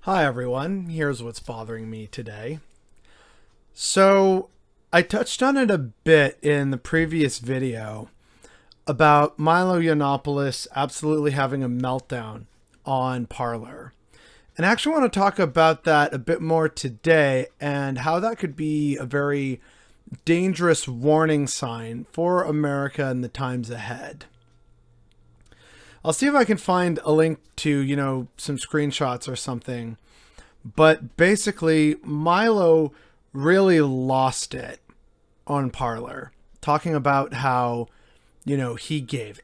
Hi everyone, here's what's bothering me today. So, I touched on it a bit in the previous video about Milo Yiannopoulos absolutely having a meltdown on Parler. And I actually want to talk about that a bit more today and how that could be a very dangerous warning sign for America in the times ahead. I'll see if I can find a link to, some screenshots or something. But basically, Milo really lost it on Parler, talking about how, he gave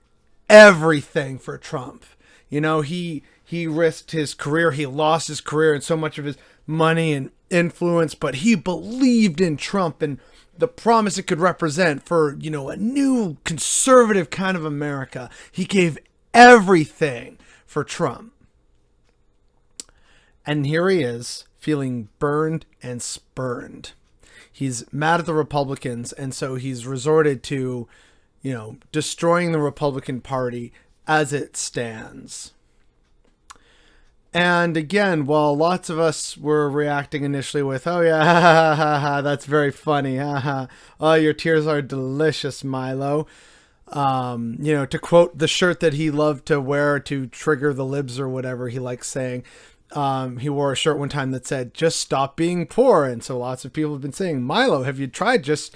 everything for Trump. He risked his career, he lost his career and so much of his money and influence, but he believed in Trump and the promise it could represent for, a new conservative kind of America. He gave everything for Trump. And here he is, feeling burned and spurned. He's mad at the Republicans, and so he's resorted to, destroying the Republican Party as it stands. And again, while lots of us were reacting initially with, oh yeah, ha, ha, ha, ha, that's very funny, ha, ha. Oh, your tears are delicious, Milo. To quote the shirt that he loved to wear to trigger the libs or whatever he likes saying, he wore a shirt one time that said, just stop being poor. And so lots of people have been saying, Milo, have you tried to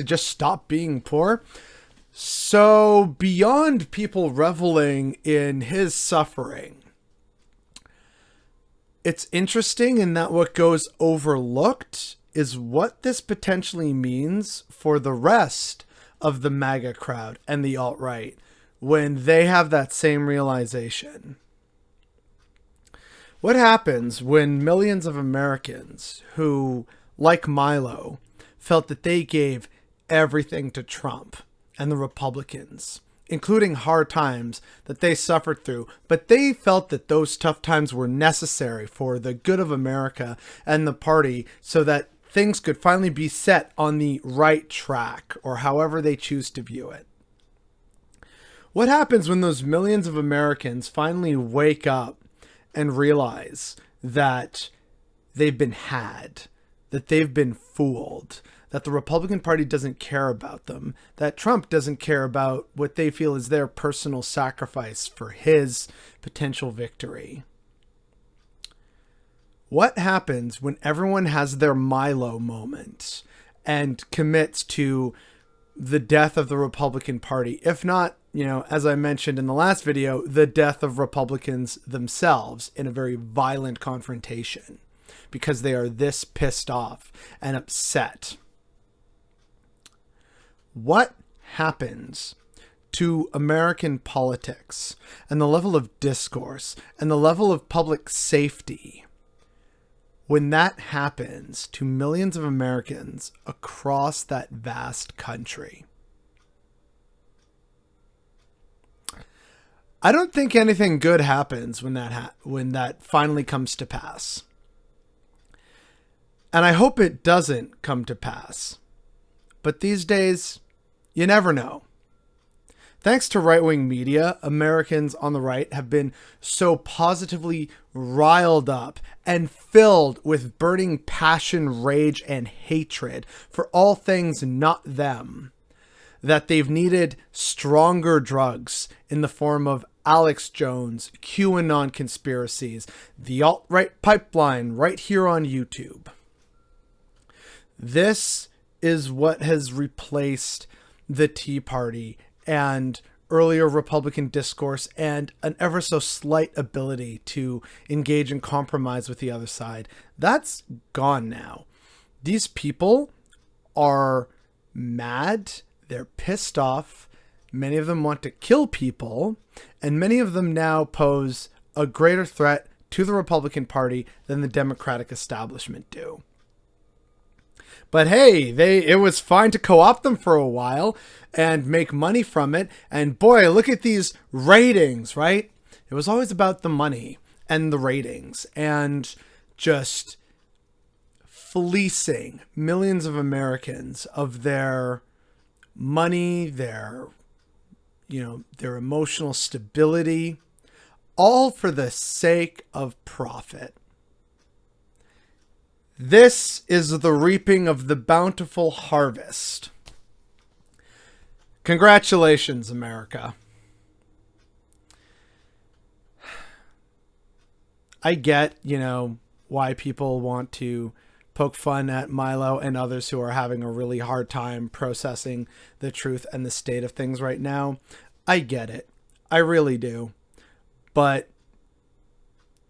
just stop being poor? So beyond people reveling in his suffering, it's interesting in that what goes overlooked is what this potentially means for the rest of the MAGA crowd and the alt-right when they have that same realization. What happens when millions of Americans who, like Milo, felt that they gave everything to Trump and the Republicans, including hard times that they suffered through, but they felt that those tough times were necessary for the good of America and the party so that things could finally be set on the right track, or however they choose to view it? What happens when those millions of Americans finally wake up and realize that they've been had, that they've been fooled, that the Republican Party doesn't care about them, that Trump doesn't care about what they feel is their personal sacrifice for his potential victory? What happens when everyone has their Milo moment and commits to the death of the Republican Party, if not, as I mentioned in the last video, the death of Republicans themselves in a very violent confrontation because they are this pissed off and upset? What happens to American politics and the level of discourse and the level of public safety when that happens to millions of Americans across that vast country? I don't think anything good happens when that finally comes to pass. And I hope it doesn't come to pass. But these days, you never know. Thanks to right-wing media, Americans on the right have been so positively riled up and filled with burning passion, rage, and hatred for all things not them, that they've needed stronger drugs in the form of Alex Jones, QAnon conspiracies, the alt-right pipeline right here on YouTube. This is what has replaced the Tea Party and earlier Republican discourse and an ever so slight ability to engage in compromise with the other side. That's gone now. These people are mad. They're pissed off. Many of them want to kill people, and many of them now pose a greater threat to the Republican Party than the Democratic establishment do. But hey, it was fine to co-opt them for a while and make money from it. And boy, look at these ratings, right? It was always about the money and the ratings and just fleecing millions of Americans of their money, their emotional stability, all for the sake of profit. This is the reaping of the bountiful harvest. Congratulations, America. I get, why people want to poke fun at Milo and others who are having a really hard time processing the truth and the state of things right now. I get it. I really do. But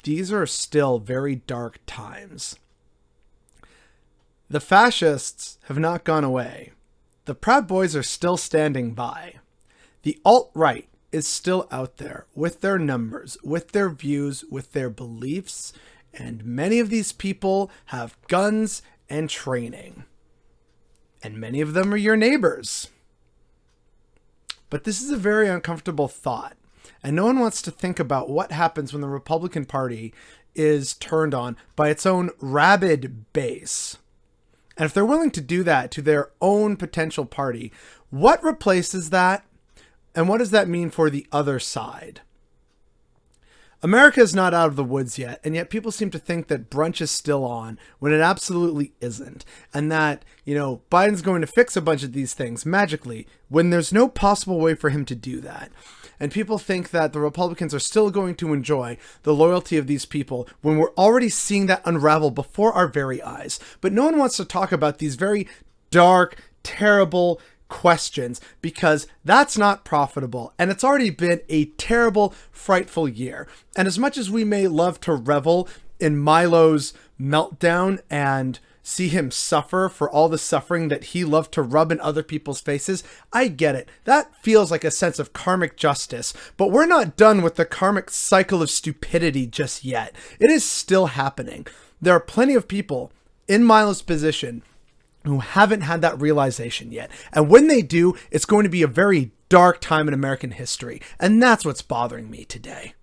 these are still very dark times. The fascists have not gone away. The Proud Boys are still standing by. The alt-right is still out there with their numbers, with their views, with their beliefs, and many of these people have guns and training. And many of them are your neighbors. But this is a very uncomfortable thought, and no one wants to think about what happens when the Republican Party is turned on by its own rabid base. And if they're willing to do that to their own potential party, what replaces that? And what does that mean for the other side? America is not out of the woods yet, and yet people seem to think that brunch is still on when it absolutely isn't. And that, Biden's going to fix a bunch of these things magically when there's no possible way for him to do that. And people think that the Republicans are still going to enjoy the loyalty of these people when we're already seeing that unravel before our very eyes. But no one wants to talk about these very dark, terrible questions because that's not profitable. And it's already been a terrible, frightful year. And as much as we may love to revel in Milo's meltdown and see him suffer for all the suffering that he loved to rub in other people's faces, I get it. That feels like a sense of karmic justice, but we're not done with the karmic cycle of stupidity just yet. It is still happening. There are plenty of people in Milo's position who haven't had that realization yet. And when they do, it's going to be a very dark time in American history. And that's what's bothering me today.